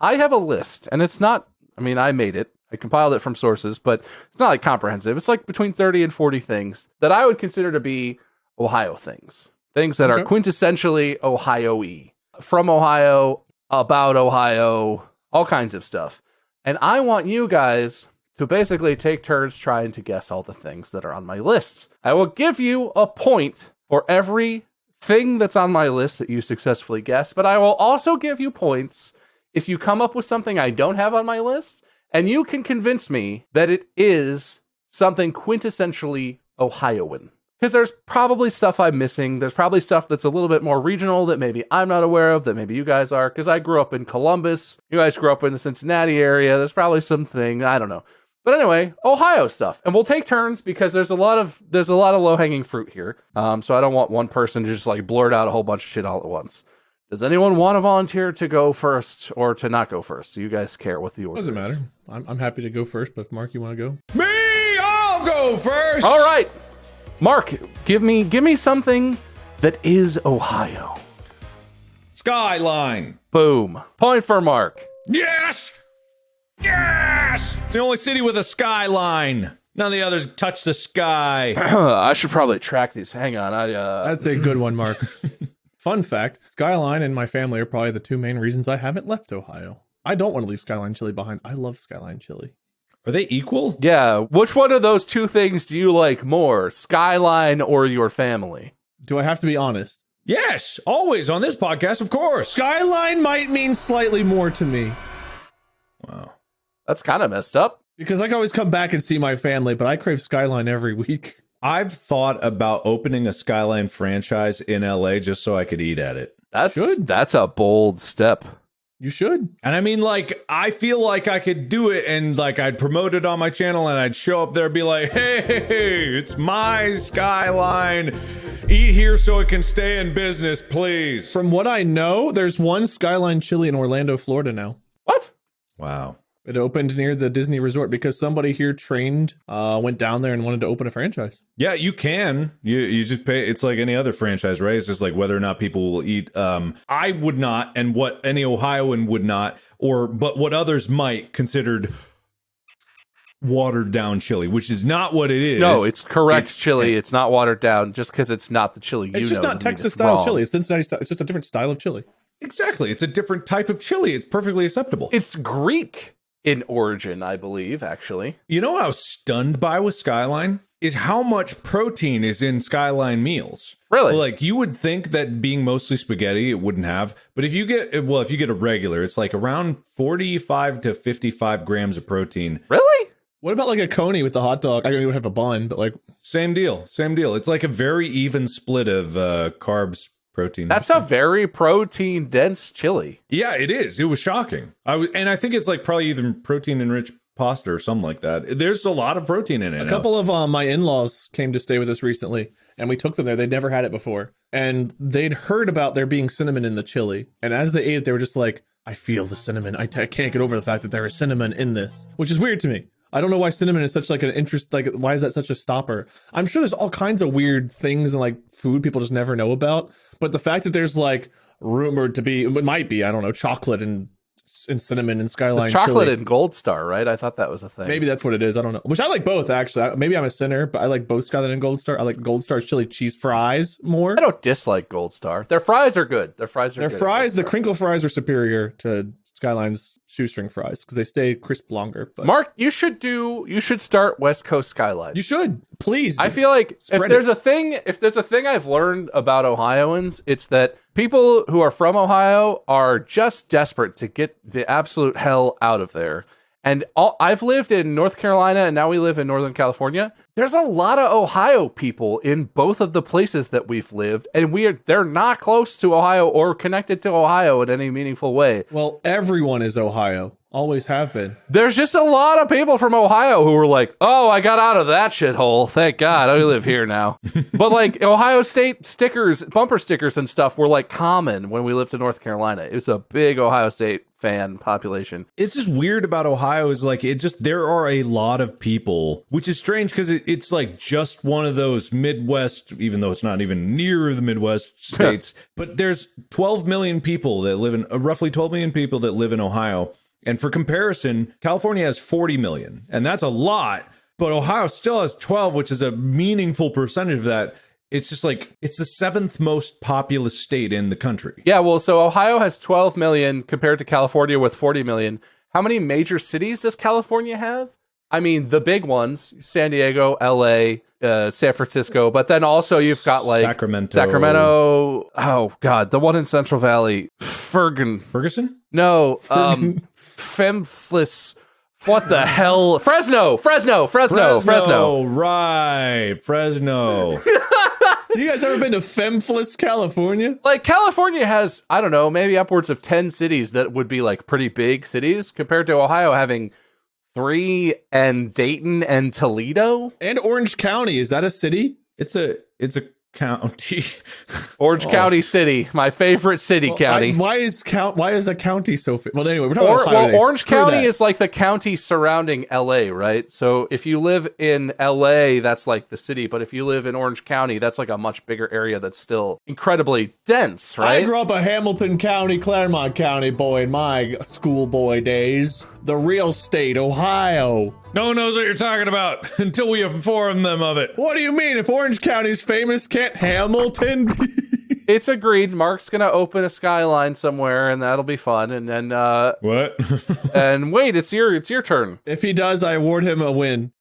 I have a list, and it's not, I mean, I made it. I compiled it from sources, but it's not like comprehensive. It's like between 30 and 40 things that I would consider to be Ohio things. Things that are quintessentially Ohio-y. From Ohio, about Ohio, all kinds of stuff. And I want you guys to basically take turns trying to guess all the things that are on my list. I will give you a point for every thing that's on my list that you successfully guess, but I will also give you points if you come up with something I don't have on my list, and you can convince me that it is something quintessentially Ohioan. Because there's probably stuff I'm missing. There's probably stuff that's a little bit more regional that maybe I'm not aware of, that maybe you guys are. Because I grew up in Columbus. You guys grew up in the Cincinnati area. There's probably something, I don't know. But anyway, Ohio stuff. And we'll take turns because there's a lot of low-hanging fruit here. So I don't want one person to just like blurt out a whole bunch of shit all at once. Does anyone want to volunteer to go first or to not go first? Do you guys care what the order Doesn't is? matter. I'm happy to go first, but if Mark, you want to go? Me, I'll go first. All right. Mark, give me something that is Ohio. Skyline. Boom. Point for Mark. Yes! Yes! It's the only city with a skyline. None of the others touch the sky. I should probably track these. Hang on. That's a good one, Mark. Fun fact, Skyline and my family are probably the two main reasons I haven't left Ohio. I don't want to leave Skyline chili behind. I love Skyline chili. Are they equal? Yeah. Which one of those two things do you like more, Skyline or your family? Do I have to be honest? Yes, always on this podcast, of course. Skyline might mean slightly more to me. Wow. That's kind of messed up. Because I can always come back and see my family, but I crave Skyline every week. I've thought about opening a Skyline franchise in LA just so I could eat at it. That's a bold step. You should. And I mean, like, I feel like I could do it and, like, I'd promote it on my channel and I'd show up there and be like, hey, it's my Skyline. Eat here so it can stay in business, please. From what I know, there's one Skyline chili in Orlando, Florida now. What? Wow. It opened near the Disney Resort because somebody here went down there and wanted to open a franchise. Yeah, you can. You just pay. It's like any other franchise, right? It's just like whether or not people will eat. I would not, and what any Ohioan would not, but what others might considered watered down chili, which is not what it is. No, it's correct chili. It's not watered down just because it's not the chili. It's just not Texas style chili. It's Cincinnati style. It's just a different style of chili. Exactly. It's a different type of chili. It's perfectly acceptable. It's Greek in origin, I believe, actually. You know what I was stunned by with Skyline? Is how much protein is in Skyline meals. Really? Like, you would think that being mostly spaghetti, it wouldn't have. But if you get a regular, it's like around 45 to 55 grams of protein. Really? What about like a coney with the hot dog? I don't even have a bun, but like... Same deal. It's like a very even split of carbs, protein. That's a very protein dense chili. Yeah, it is. It was shocking. And I think it's like probably either protein enriched pasta or something like that. There's a lot of protein in it. A couple of my in-laws came to stay with us recently, and we took them there. They'd never had it before, and they'd heard about there being cinnamon in the chili. And as they ate it, they were just like, "I feel the cinnamon. I can't get over the fact that there is cinnamon in this," which is weird to me. I don't know why cinnamon is such like an interest. Like, why is that such a stopper? I'm sure there's all kinds of weird things and like food people just never know about. But the fact that there's like rumored to be, it might be, I don't know, chocolate and cinnamon and Skyline It's chocolate chili. and Gold Star, right? I thought that was a thing. Maybe that's what it is. I don't know. Which I like both, actually. Maybe I'm a sinner, but I like both Skyline and Gold Star. I like Gold Star's chili cheese fries more. I don't dislike Gold Star. Their fries are good. Their fries, the crinkle fries are superior to Skyline's shoestring fries because they stay crisp longer. But Mark, you should start West Coast Skyline. You should, please. I feel like if there's a thing I've learned about Ohioans, it's that people who are from Ohio are just desperate to get the absolute hell out of there. And I've lived in North Carolina, and now we live in Northern California. There's a lot of Ohio people in both of the places that we've lived, and they're not close to Ohio or connected to Ohio in any meaningful way. Well, everyone is Ohio. Always have been. There's just a lot of people from Ohio who were like, "Oh, I got out of that shithole. Thank God, I live here now." But like Ohio State stickers, bumper stickers and stuff were like common when we lived in North Carolina. It was a big Ohio State fan population. It's just weird about Ohio is like, there are a lot of people, which is strange because it's like just one of those Midwest, even though it's not even near the Midwest states, but there's 12 million people that live in, roughly 12 million people that live in Ohio. And for comparison, California has 40 million, and that's a lot, but Ohio still has 12, which is a meaningful percentage of that. It's just like, it's the 7th most populous state in the country. Yeah, well, so Ohio has 12 million compared to California with 40 million. How many major cities does California have? I mean, the big ones, San Diego, LA, San Francisco, but then also you've got like Sacramento. Oh God, the one in Central Valley, Ferguson? No, Femflis. What the hell? Fresno. Right, Fresno. You guys ever been to Femflis, California? Like, California has, I don't know, maybe upwards of 10 cities that would be like pretty big cities compared to Ohio having 3 and Dayton and Toledo. And Orange County. Is that a city? It's a county. Orange County City, my favorite city. County. Why is a county so well, anyway, we're talking about Ohio today. Orange County is like the county surrounding LA, right? So if you live in LA, that's like the city, but if you live in Orange County, that's like a much bigger area that's still incredibly dense, right? I grew up a Hamilton County, Claremont County boy in my schoolboy days. The real state, Ohio. No one knows what you're talking about until we inform them of it. What do you mean? If Orange County's famous, can't Hamilton be? It's agreed. Mark's gonna open a skyline somewhere, and that'll be fun. And then what? And wait, it's your turn. If he does, I award him a win.